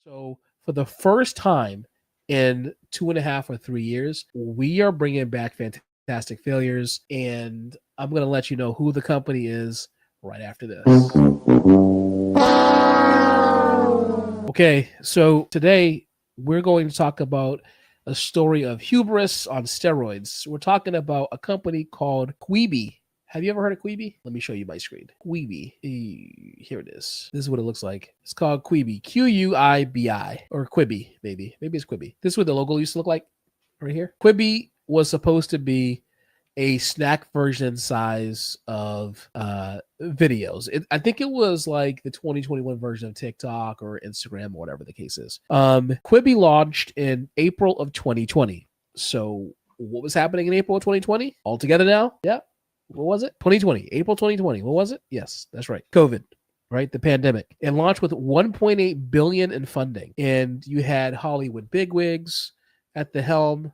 So, for the first time in 2.5 or 3 years, we are bringing back Fantastic Failures, and I'm going to let you know who the company is right after this. Okay, so today we're going to talk about a story of hubris on steroids. We're talking about a company called Quibi. Have you ever heard of Quibi? Let me show you my screen. Quibi. Here it is. This is what it looks like. It's called Quibi. Quibi. Or Quibi, maybe. Maybe it's Quibi. This is what the logo used to look like right here. Quibi was supposed to be a snack version size of videos. I think it was like the 2021 version of TikTok or Instagram or whatever the case is. Quibi launched in April of 2020. So what was happening in April of 2020? All together now? Yeah. What was it? 2020. April 2020. What was it? Yes, that's right. COVID. Right, the pandemic. It launched with 1.8 billion in funding, and you had Hollywood bigwigs at the helm.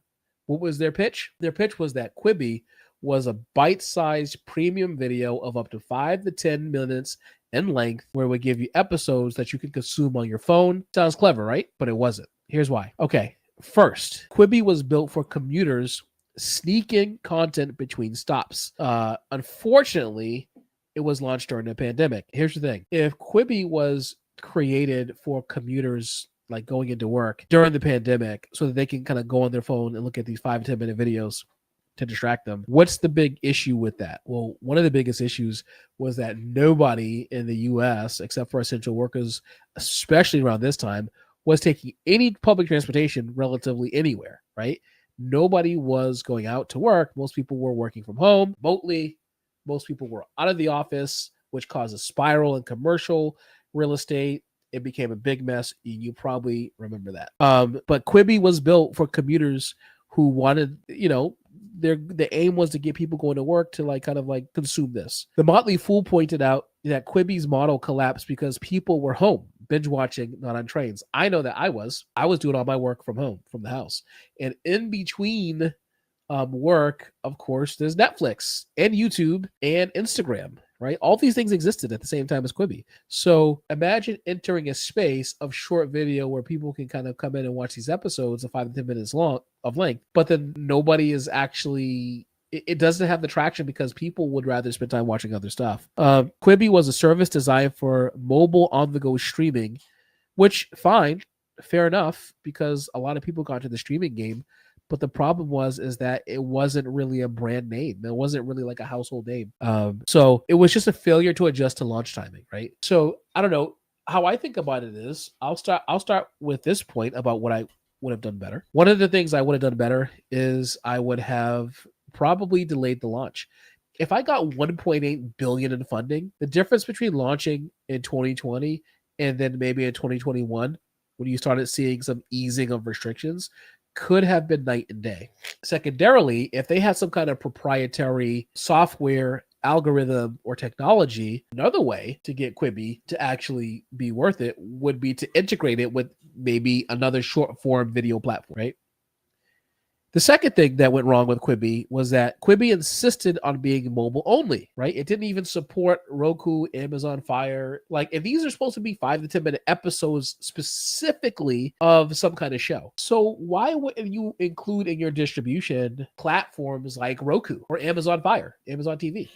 What was their pitch? Their pitch was that Quibi was a bite-sized premium video of up to 5 to 10 minutes in length, where it would give you episodes that you could consume on your phone. Sounds clever, right? But it wasn't. Here's why. Okay, first, Quibi was built for commuters sneaking content between stops. Unfortunately, it was launched during the pandemic. Here's the thing. If Quibi was created for commuters like going into work during the pandemic so that they can kind of go on their phone and look at these 5 to 10 minute videos to distract them, what's the big issue with that? Well, one of the biggest issues was that nobody in the US, except for essential workers, especially around this time, was taking any public transportation relatively anywhere, right? Nobody was going out to work. Most people were working from home remotely. Most people were out of the office, which caused a spiral in commercial real estate. It became a big mess. You probably remember that. But Quibi was built for commuters who wanted, the aim was to get people going to work to kind of consume this. The Motley Fool pointed out that Quibi's model collapsed because people were home, binge watching, not on trains. I know that I was doing all my work from home, from the house. And in between work, of course, there's Netflix and YouTube and Instagram, right? All these things existed at the same time as Quibi. So imagine entering a space of short video where people can kind of come in and watch these episodes of 5 to 10 minutes long of length, but then nobody is actually, it doesn't have the traction because people would rather spend time watching other stuff. Quibi was a service designed for mobile on-the-go streaming, which fine, fair enough, because a lot of people got to the streaming game. But the problem is that it wasn't really a brand name. It wasn't really like a household name. So it was just a failure to adjust to launch timing, right? So I don't know how I think about it is I'll start with this point about what I would have done better. One of the things I would have done better is I would have probably delayed the launch. If I got 1.8 billion in funding, the difference between launching in 2020 and then maybe in 2021, when you started seeing some easing of restrictions, could have been night and day. Secondarily, if they had some kind of proprietary software, algorithm, or technology, another way to get Quibi to actually be worth it would be to integrate it with maybe another short form video platform, right? The second thing that went wrong with Quibi was that Quibi insisted on being mobile only, right? It didn't even support Roku, Amazon Fire. If these are supposed to be 5 to 10 minute episodes specifically of some kind of show. So why wouldn't you include in your distribution platforms like Roku or Amazon Fire, Amazon TV?